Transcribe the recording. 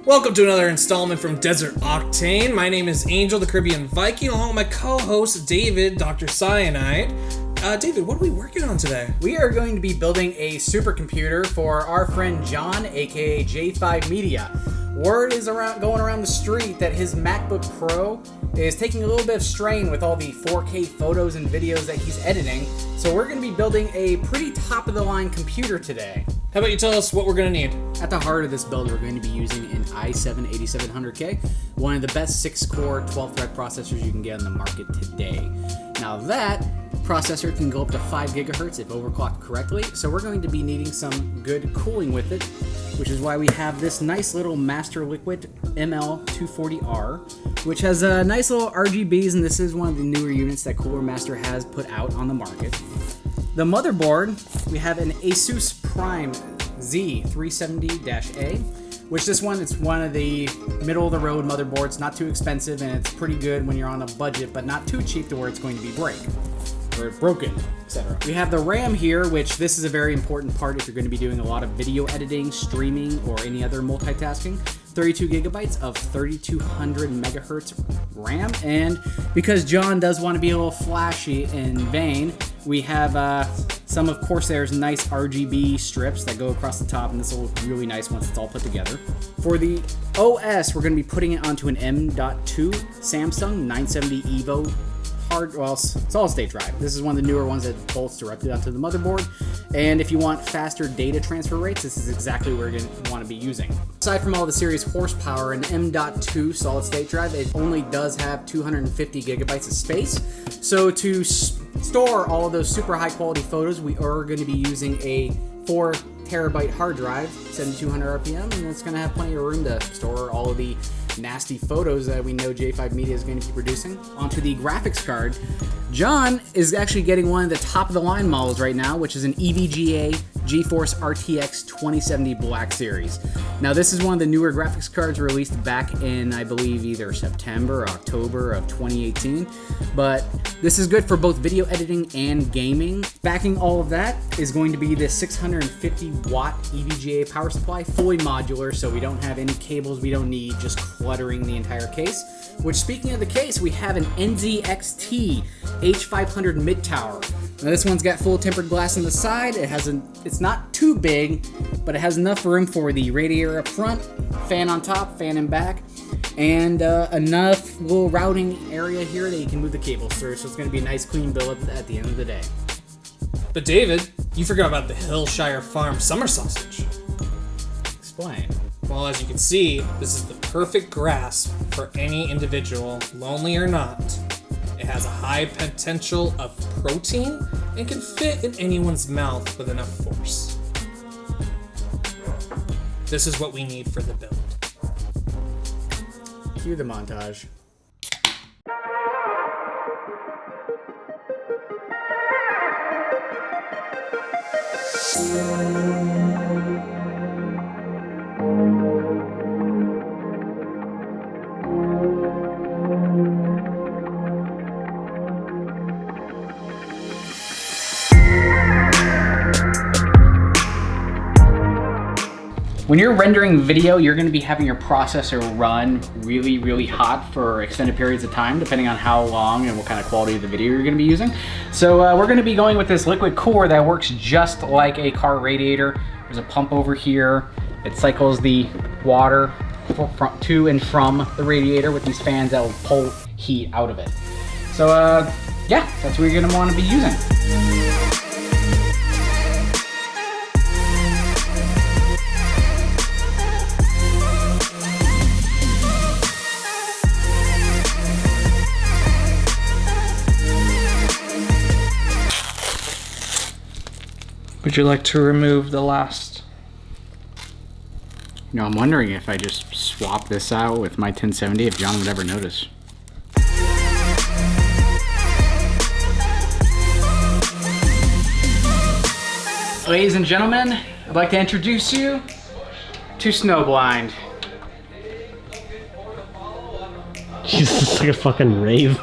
Welcome to another installment from Desert Octane. My name is Angel, the Caribbean Viking, along with my co-host, David, Dr. Cyanide. David, what are we working on today? We are going to be building a supercomputer for our friend John, aka J5 Media. Word is going around the street that his MacBook Pro is taking a little bit of strain with all the 4K photos and videos that he's editing, so we're going to be building a pretty top-of-the-line computer today. How about you tell us what we're going to need? At the heart of this build, we're going to be using an i7-8700K, one of the best 6-core, 12-thread processors you can get on the market today. Now that processor can go up to 5 gigahertz if overclocked correctly, so we're going to be needing some good cooling with it, which is why we have this nice little Master Liquid ML240R, which has nice little RGBs, and this is one of the newer units that Cooler Master has put out on the market. The motherboard, we have an Asus Prime Z370-A, which this one, it's one of the middle-of-the-road motherboards, not too expensive, and it's pretty good when you're on a budget, but not too cheap to where it's going to be broken, etc. We have the RAM here, which this is a very important part if you're going to be doing a lot of video editing, streaming, or any other multitasking. 32 gigabytes of 3200 megahertz RAM, and because John does want to be a little flashy and vain, we have some of Corsair's nice RGB strips that go across the top, and this will look really nice once it's all put together. For the OS, we're going to be putting it onto an M.2 Samsung 970 EVO solid-state drive. This is one of the newer ones that bolts directly onto the motherboard, and if you want faster data transfer rates, this is exactly what you're going to want to be using. Aside from all the serious horsepower, an M.2 solid-state drive, it only does have 250 gigabytes of space, so to store all of those super high-quality photos, we are going to be using a 4 terabyte hard drive, 7200 RPM, and it's going to have plenty of room to store all of the nasty photos that we know J5 Media is going to be producing. Onto the graphics card, John is actually getting one of the top-of-the-line models right now, which is an EVGA GeForce RTX 2070 Black Series. Now, this is one of the newer graphics cards released back in, I believe, either September or October of 2018, but this is good for both video editing and gaming. Backing all of that is going to be this 650-watt EVGA power supply, fully modular, so we don't have any cables we don't need, just cluttering the entire case. Which, speaking of the case, we have an NZXT H500 mid-tower. Now, this one's got full tempered glass on the side. It's not too big, but it has enough room for the radiator up front, fan on top, fan in back, and enough little routing area here that you can move the cables through. So it's going to be a nice clean build at the end of the day. But David, you forgot about the Hillshire Farm summer sausage. Explain. Well, as you can see, this is the perfect grasp for any individual, lonely or not. It has a high potential of protein and can fit in anyone's mouth with enough force. This is what we need for the build. Cue the montage. When you're rendering video, you're going to be having your processor run really, really hot for extended periods of time, depending on how long and what kind of quality of the video you're going to be using. So we're going to be going with this liquid cooler that works just like a car radiator. There's a pump over here. It cycles the water to and from the radiator with these fans that will pull heat out of it. So yeah, that's what you're going to want to be using. Would you like to remove the last? You know, I'm wondering if I just swap this out with my 1070, if John would ever notice. Ladies and gentlemen, I'd like to introduce you to Snowblind. Jesus, it's like a fucking rave.